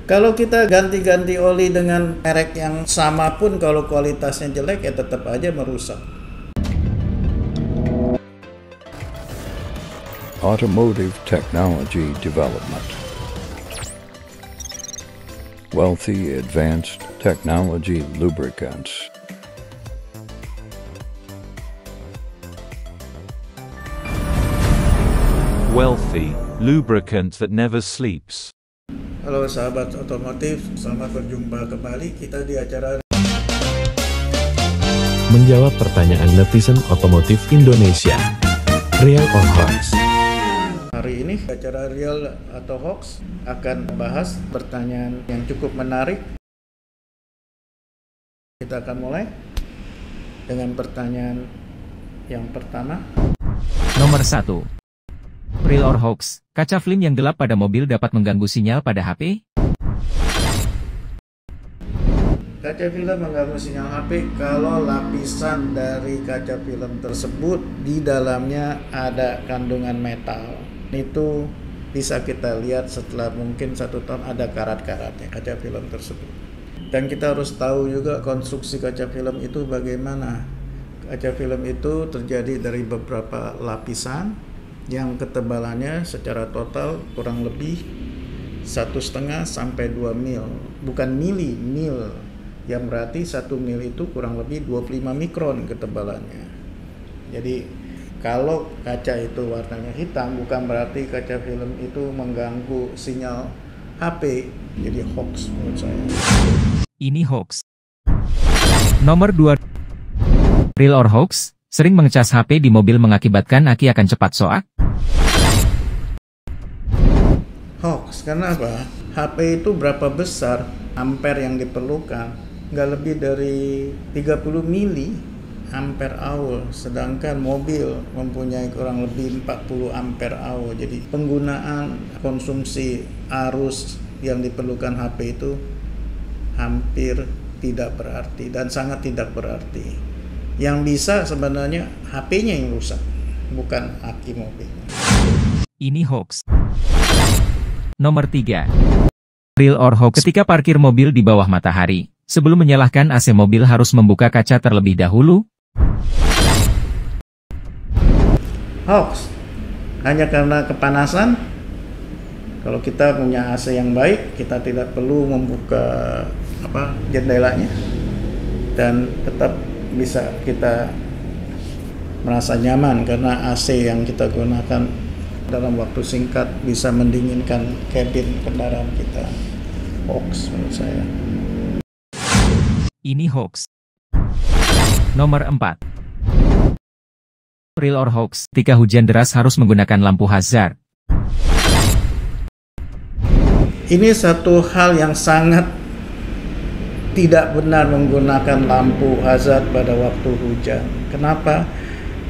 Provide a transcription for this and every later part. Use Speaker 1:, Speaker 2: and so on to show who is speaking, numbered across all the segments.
Speaker 1: Kalau kita ganti-ganti oli dengan merek yang sama pun kalau kualitasnya jelek ya tetap aja merusak.
Speaker 2: Automotive technology development. Wealthy advanced technology lubricants.
Speaker 3: Wealthy lubricant that never sleeps.
Speaker 1: Halo sahabat otomotif, selamat berjumpa kembali kita di acara
Speaker 4: menjawab pertanyaan netizen otomotif Indonesia. Real or Hoax?
Speaker 1: Hari ini acara Real atau Hoax akan membahas pertanyaan yang cukup menarik. Kita akan mulai dengan pertanyaan yang pertama.
Speaker 5: Nomor 1. Real or Hoax? Kaca film yang gelap pada mobil dapat mengganggu sinyal pada HP?
Speaker 1: Kaca film mengganggu sinyal HP kalau lapisan dari kaca film tersebut di dalamnya ada kandungan metal. Itu bisa kita lihat setelah mungkin 1 tahun ada karat-karatnya kaca film tersebut. Dan kita harus tahu juga konstruksi kaca film itu bagaimana. Kaca film itu terjadi dari beberapa lapisan yang ketebalannya secara total kurang lebih 1,5 sampai 2 mil, bukan mil, yang berarti 1 mil itu kurang lebih 25 mikron ketebalannya. Jadi kalau kaca itu warnanya hitam bukan berarti kaca film itu mengganggu sinyal HP, jadi hoax menurut saya.
Speaker 5: Ini hoax. Nomor 2. Real or Hoax? Sering mengecas HP di mobil mengakibatkan aki akan cepat soak?
Speaker 1: Hoax, karena apa? HP itu berapa besar ampere yang diperlukan? Nggak lebih dari 30 mili ampere hour, sedangkan mobil mempunyai kurang lebih 40 ampere hour. Jadi penggunaan konsumsi arus yang diperlukan HP itu hampir tidak berarti dan sangat tidak berarti. Yang bisa sebenarnya HP-nya yang rusak, bukan aki mobil.
Speaker 5: Ini hoax. Nomor 3. Real or Hoax? Ketika parkir mobil di bawah matahari, sebelum menyalakan AC mobil harus membuka kaca terlebih dahulu?
Speaker 1: Hoax. Hanya karena kepanasan. Kalau kita punya AC yang baik, kita tidak perlu membuka jendelanya dan tetap bisa kita merasa nyaman karena AC yang kita gunakan dalam waktu singkat bisa mendinginkan kabin kendaraan kita. Hoax menurut saya.
Speaker 5: Ini hoax. Nomor 4. Real or Hoax? Ketika hujan deras harus menggunakan lampu hazard?
Speaker 1: Ini satu hal yang sangat tidak benar menggunakan lampu hazard pada waktu hujan. Kenapa?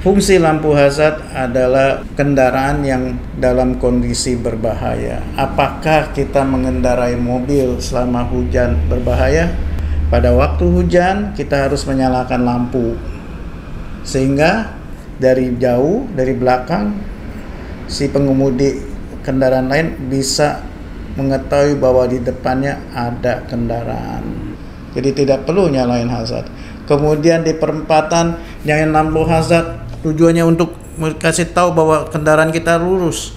Speaker 1: Fungsi lampu hazard adalah kendaraan yang dalam kondisi berbahaya. Apakah kita mengendarai mobil selama hujan berbahaya? Pada waktu hujan kita harus menyalakan lampu. Sehingga dari jauh, dari belakang, si pengemudi kendaraan lain bisa mengetahui bahwa di depannya ada kendaraan. Jadi tidak perlu nyalain hazard. Kemudian di perempatan nyalain lampu hazard tujuannya untuk kasih tahu bahwa kendaraan kita lurus.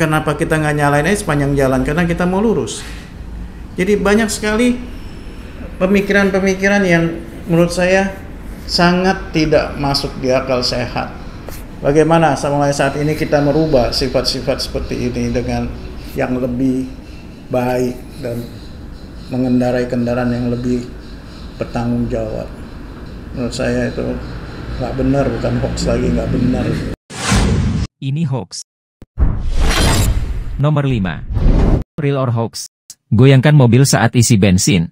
Speaker 1: Kenapa kita nggak nyalain aja sepanjang jalan? Karena kita mau lurus. Jadi banyak sekali pemikiran-pemikiran yang menurut saya sangat tidak masuk di akal sehat. Bagaimana mulai saat ini kita merubah sifat-sifat seperti ini dengan yang lebih baik dan mengendarai kendaraan yang lebih bertanggung jawab. Menurut saya itu nggak benar, bukan hoax lagi, nggak benar.
Speaker 5: Ini hoax. Nomor 5. Real or Hoax? Goyangkan mobil saat isi bensin?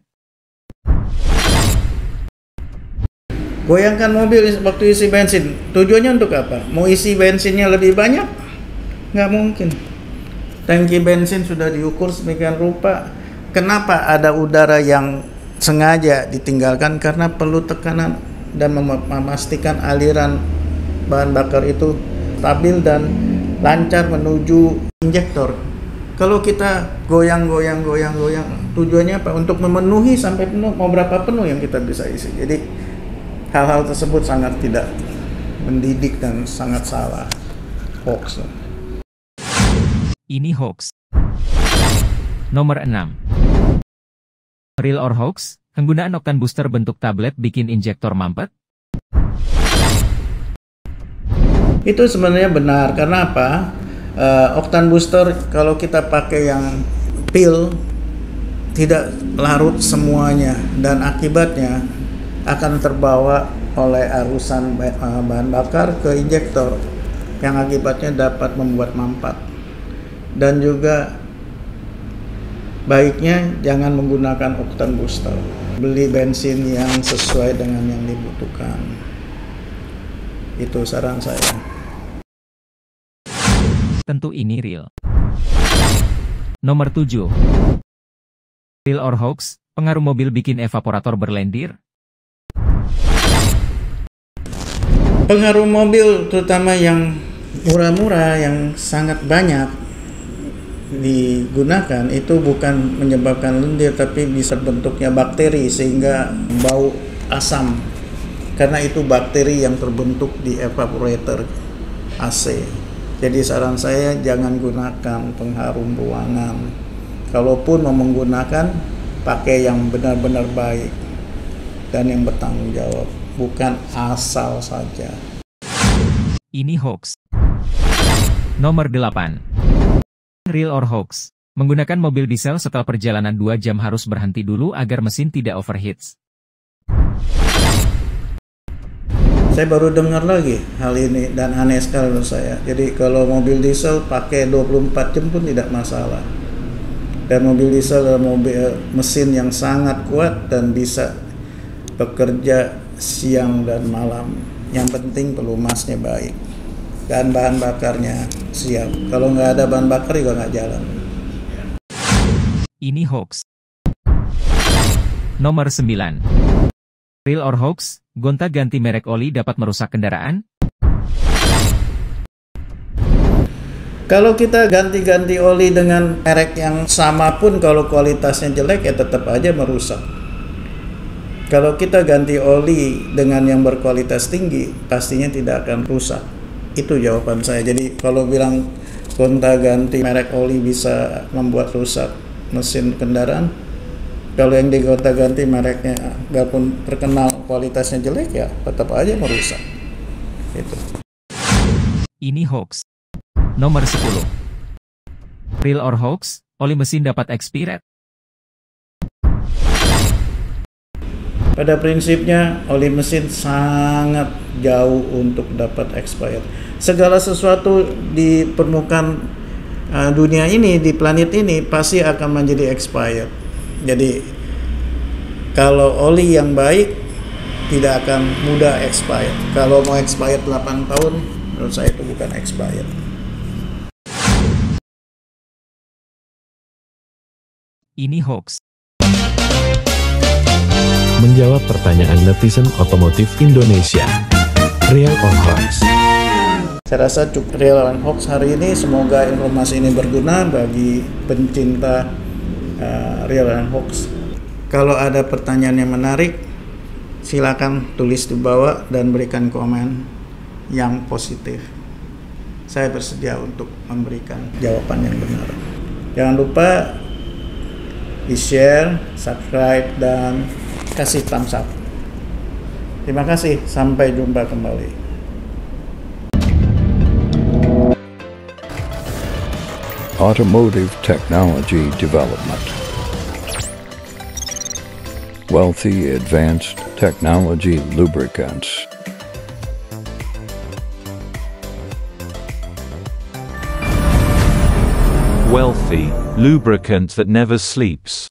Speaker 1: Goyangkan mobil waktu isi bensin, tujuannya untuk apa? Mau isi bensinnya lebih banyak? Nggak mungkin. Tangki bensin sudah diukur sedemikian rupa. Kenapa ada udara yang sengaja ditinggalkan? Karena perlu tekanan dan memastikan aliran bahan bakar itu stabil dan lancar menuju injektor. Kalau kita goyang, tujuannya apa? Untuk memenuhi sampai penuh, mau berapa penuh yang kita bisa isi. Jadi hal-hal tersebut sangat tidak mendidik dan sangat salah. Hoax.
Speaker 5: Ini hoax. Nomor 6. Real or hoax? Penggunaan Octane Booster bentuk tablet bikin injektor mampet?
Speaker 1: Itu sebenarnya benar, karena apa? Octane Booster kalau kita pakai yang pil tidak larut semuanya, dan akibatnya akan terbawa oleh arusan bahan bakar ke injektor yang akibatnya dapat membuat mampat. Dan juga baiknya jangan menggunakan Octane Booster. Beli bensin yang sesuai dengan yang dibutuhkan. Itu saran saya.
Speaker 5: Tentu ini real. Nomor 7. Real or hoax? Pengaruh mobil bikin evaporator berlendir?
Speaker 1: Pengaruh mobil terutama yang murah-murah, yang sangat banyak digunakan, itu bukan menyebabkan lendir, tapi bisa bentuknya bakteri sehingga bau asam, karena itu bakteri yang terbentuk di evaporator AC. Jadi saran saya jangan gunakan pengharum ruangan. Kalaupun mau menggunakan, pakai yang benar-benar baik dan yang bertanggung jawab, bukan asal saja.
Speaker 5: Ini hoax. Nomor 8. Real or hoax? Menggunakan mobil diesel setelah perjalanan 2 jam harus berhenti dulu agar mesin tidak overheats.
Speaker 1: Saya baru dengar lagi hal ini dan aneh sekali menurut saya. Jadi kalau mobil diesel pakai 24 jam pun tidak masalah. Dan mobil diesel adalah mesin yang sangat kuat dan bisa bekerja siang dan malam. Yang penting pelumasnya baik dan bahan bakarnya siap. Kalau nggak ada bahan bakar juga nggak jalan.
Speaker 5: Ini hoax. Nomor 9. Real or hoax? Gonta-ganti merek oli dapat merusak kendaraan?
Speaker 1: Kalau kita ganti-ganti oli dengan merek yang sama pun, kalau kualitasnya jelek ya tetap aja merusak. Kalau kita ganti oli dengan yang berkualitas tinggi, pastinya tidak akan rusak. Itu jawaban saya. Jadi kalau bilang gonta-ganti merek oli bisa membuat rusak mesin kendaraan, kalau yang digonta-ganti mereknya walaupun terkenal kualitasnya jelek ya tetap aja merusak. Itu.
Speaker 5: Ini hoax. Nomor 10. Real or hoax? Oli mesin dapat expired?
Speaker 1: Pada prinsipnya oli mesin sangat jauh untuk dapat expired. Segala sesuatu di permukaan dunia ini, di planet ini pasti akan menjadi expired. Jadi kalau oli yang baik tidak akan mudah expired. Kalau mau expired 8 tahun, menurut saya itu bukan expired.
Speaker 5: Ini hoax.
Speaker 4: Menjawab pertanyaan netizen otomotif Indonesia. Real or hoax?
Speaker 1: Saya rasa cukup real dan hoax hari ini. Semoga informasi ini berguna bagi pencinta real dan hoax. Kalau ada pertanyaan yang menarik, silakan tulis di bawah dan berikan komen yang positif. Saya bersedia untuk memberikan jawaban yang benar. Jangan lupa di-share, subscribe, dan kasih thumbs up. Terima kasih, sampai jumpa kembali.
Speaker 2: Automotive technology development. Wealthy Advanced Technology Lubricants.
Speaker 3: Wealthy lubricant that never sleeps.